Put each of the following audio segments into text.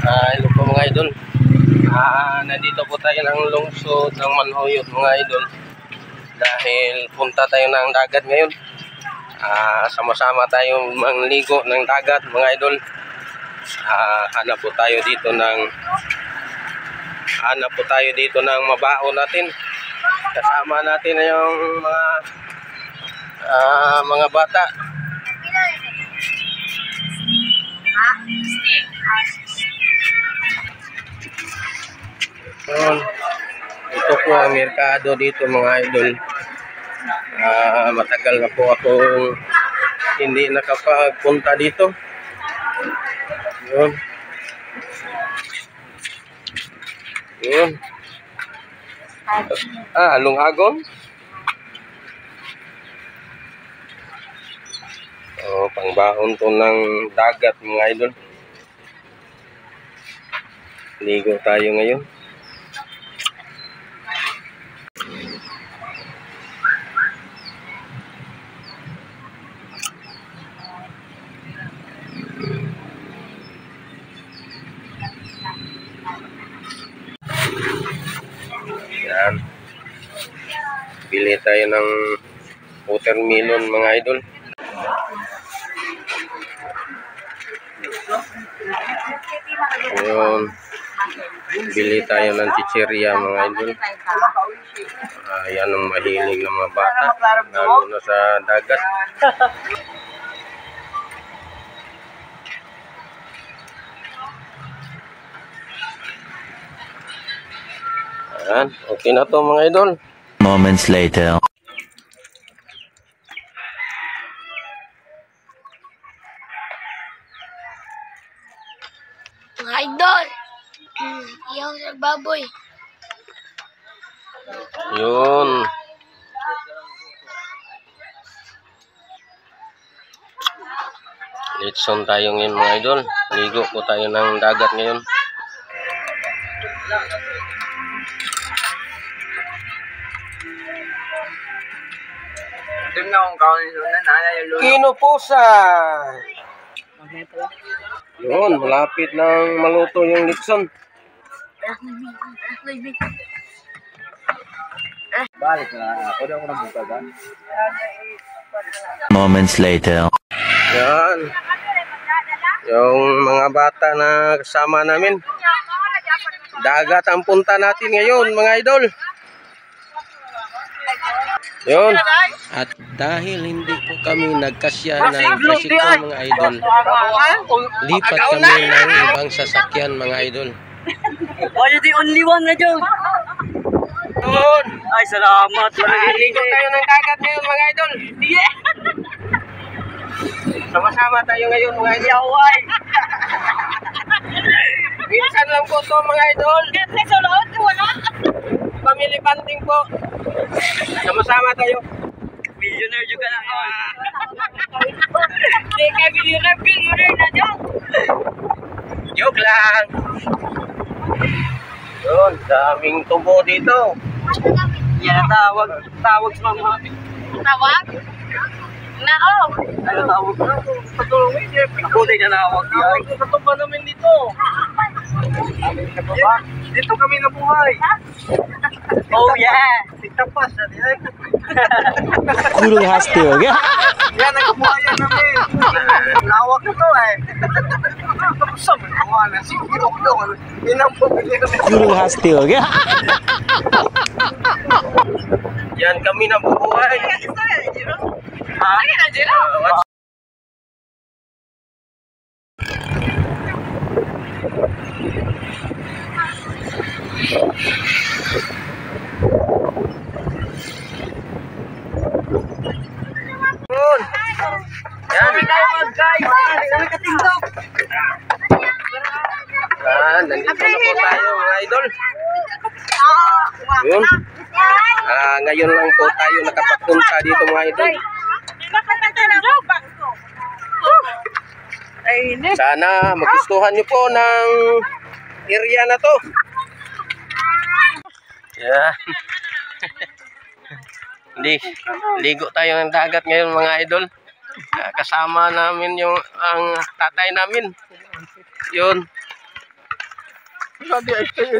Hello po mga idol. Nandito po tayo ng lungsod ng Manhoyot mga idol. Dahil punta tayo ng dagat ngayon. Sama-sama tayong mangligo ng dagat mga idol. Hanap po tayo dito ng mabaon natin. Kasama natin yung mga bata. Ito po ang merkado dito mga idol. Matagal na po akong hindi nakapagpunta dito. Yun. Lungagon. Pangbaon to ng dagat mga idol. Ligo tayo ngayon. Yan. Bili tayo ng watermelon mga idol. Ayun. Bili tayo ng chichirya mga idol. Yan ang mahilig ng mga bata, lalo na sa dagat. Ayan, okay na to mga idol. Moments later. Mga idol, iyaw sa baboy. Yun. Litson tayo ngayon mga idol. Ligo po tayo ng dagat ngayon. Kinupusa. Yun, malapit nang maluto yung litson. Moments later. Yan. Yung mga bata na kasama namin. Dagat ang punta natin ngayon mga idol. Yun. At dahil hindi po kami nagkasya ng tricycle mga idol, lipat kami ng ibang sasakyan mga idol. Oh, you're the only one na dyan. Yun. Ay, salamat. Ligo tayo ng dagat ngayon mga idol. Yeah. Sama-sama tayo ngayon mga idol. Yaway. Minsan lang po to mga idol. Family bonding po. Sama-sama tayo. Millionaire juga na ako. Hindi ka millionaire na dyan. Joke lang. Yun, daming tubo dito. Yan, tawag sa mga. Tawag? Nao! Ano tawag na? Patulungin niya. Ako din na nawag niya. Ito pa namin dito. Dito kami nabuhay. Oh yeah! Tigtapas. Gulong hasti, okay? Yan, nagkabuhayan namin. Nawag na to eh. Tapos sa mga na, siguro doon. Gulong hasti, okay? Yan kami nabubuhay. Ha? Yun. Yan. Nandito na po tayo mga idol. Yun. Ngayon lang po tayo nakapagpunta dito mga idol. Sana magustuhan nyo po ng area na to. Yeah. Ligo tayo ng dagat ngayon mga idol. Kasama namin yung ang tatay namin. Yun.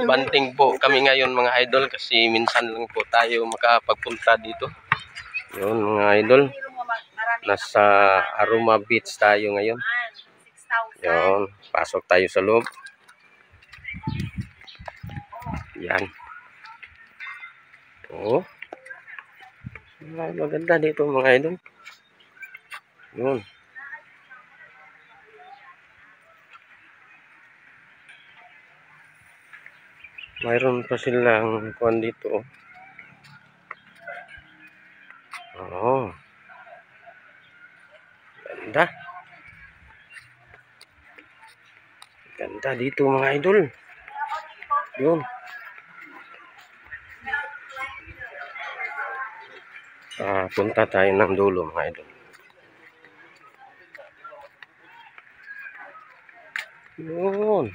Banting po kami ngayon mga idol kasi minsan lang po tayo makapagpunta dito. Yun mga idol. Nasa Aruma Beach tayo ngayon. Yun. Pasok tayo sa loob. Yan. Oh. Maganda dito mga idol. Yun. Mayroon pa silang kuwan dito. Oh. Ganda. Ganda dito mga idol. Yun. Punta tayo ng dulo mga idol. Yun.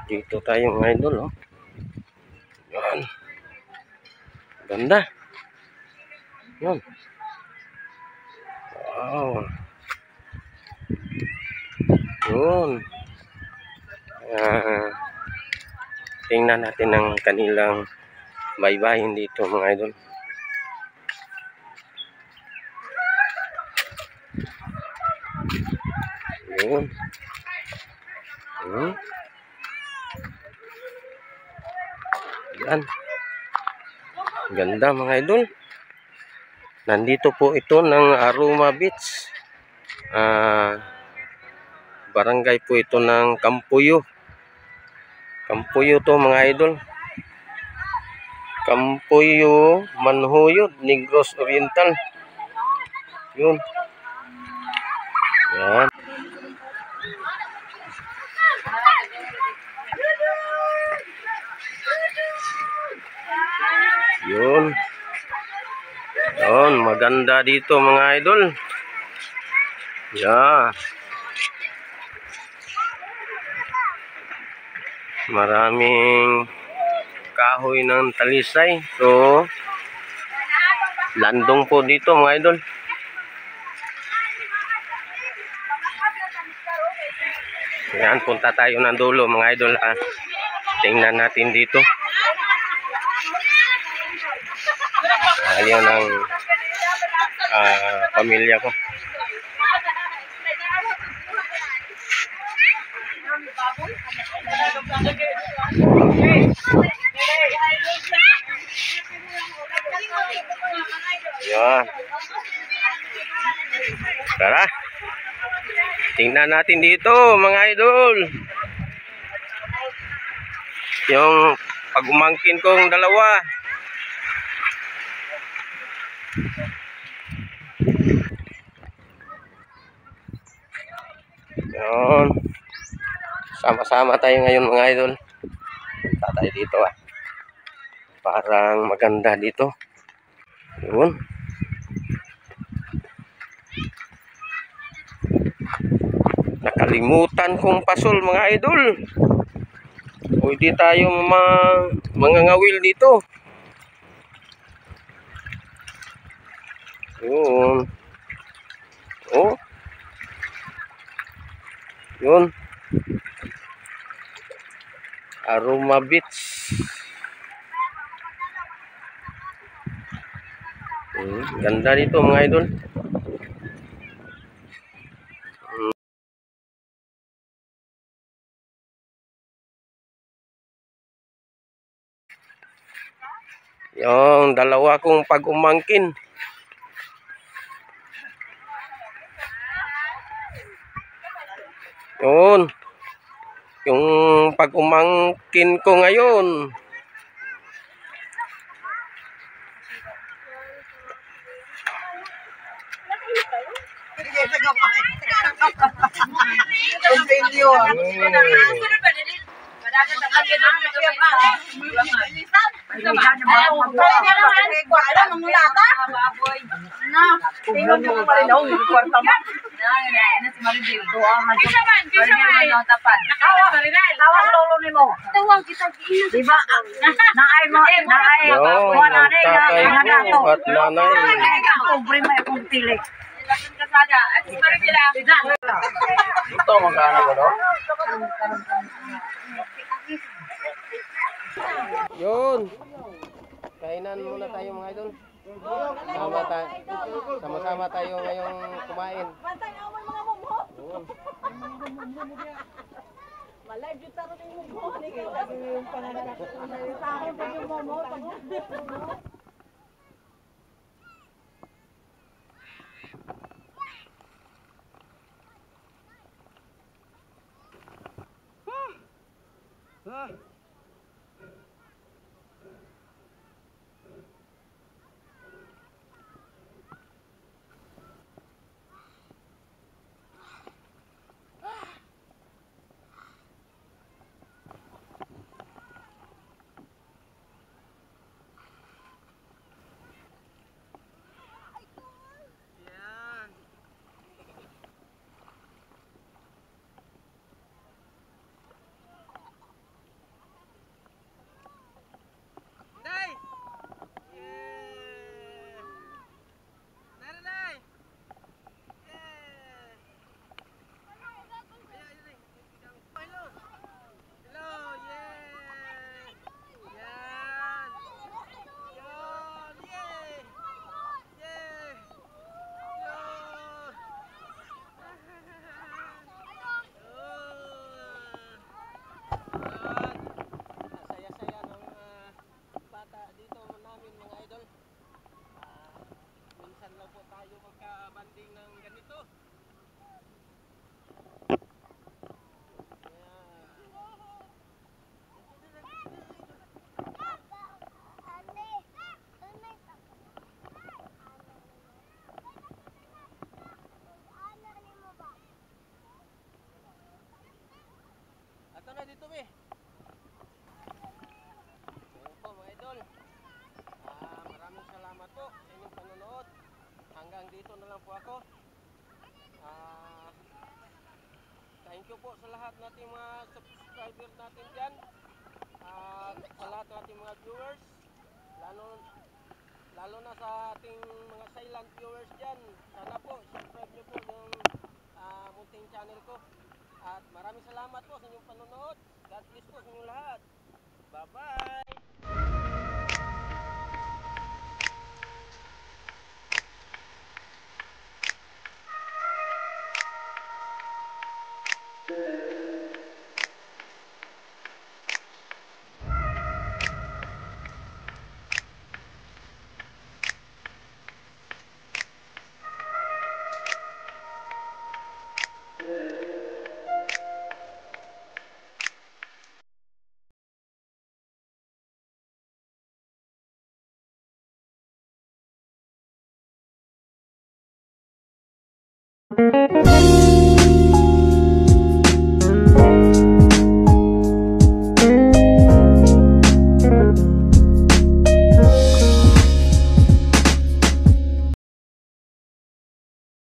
Dito tayo mga idol, oh. Yan. Ganda. Yan. Wow. Yun. Tingnan natin ang kanilang baybayin dito mga idol. Yun. Yan. Ganda mga idol. Nandito po ito ng Aruma Beach. Barangay po ito ng Kampuyo. Kampuyo to mga idol. Kampuyo, Manhuyod, Negros Oriental. Yun. Yan. Yun. Yun, maganda dito mga idol. Yeah. Maraming kahoy ng talisay. So, landong po dito mga idol. Yan, punta tayo ng dulo mga idol. Tingnan natin dito. Yan ang pamilya ko. Yan. Tara. Tingnan natin dito mga idol. Yung pag-umangkin kong dalawa. Yun. Sama-sama tayo ngayon mga idol. Punta tayo dito Parang maganda dito. Yun. Nakalimutan kong pasol mga idol. Pwede tayo mangangawil dito. Yun. Oh. Yun. Aruma Beach. Ganda dito mga idol. Yung dalawa kong pag-umangkin. Yun. Yung pag-umangkin ko ngayon. At nanay. Ito, magkano ko, no? Yun. Kainan muna tayo mga idol. Sama-sama tayo ngayong kumain. Yun. Saya-saya ng bata dito namin mga idol. Minsan lang po tayo magka-banding ng ganito. Ato na dito be. Ayan po mga idol. Maraming salamat po sa inyong panonood. Hanggang dito na lang po ako. Thank you po sa lahat nating mga subscribers natin dyan. Sa lahat nating mga viewers. Lalo na sa ating mga silent viewers dyan. Sana po subscribe nyo po yung munting channel ko. At maraming salamat po sa inyong panonood. God bless po sa inyong lahat. Bye-bye! Thank you.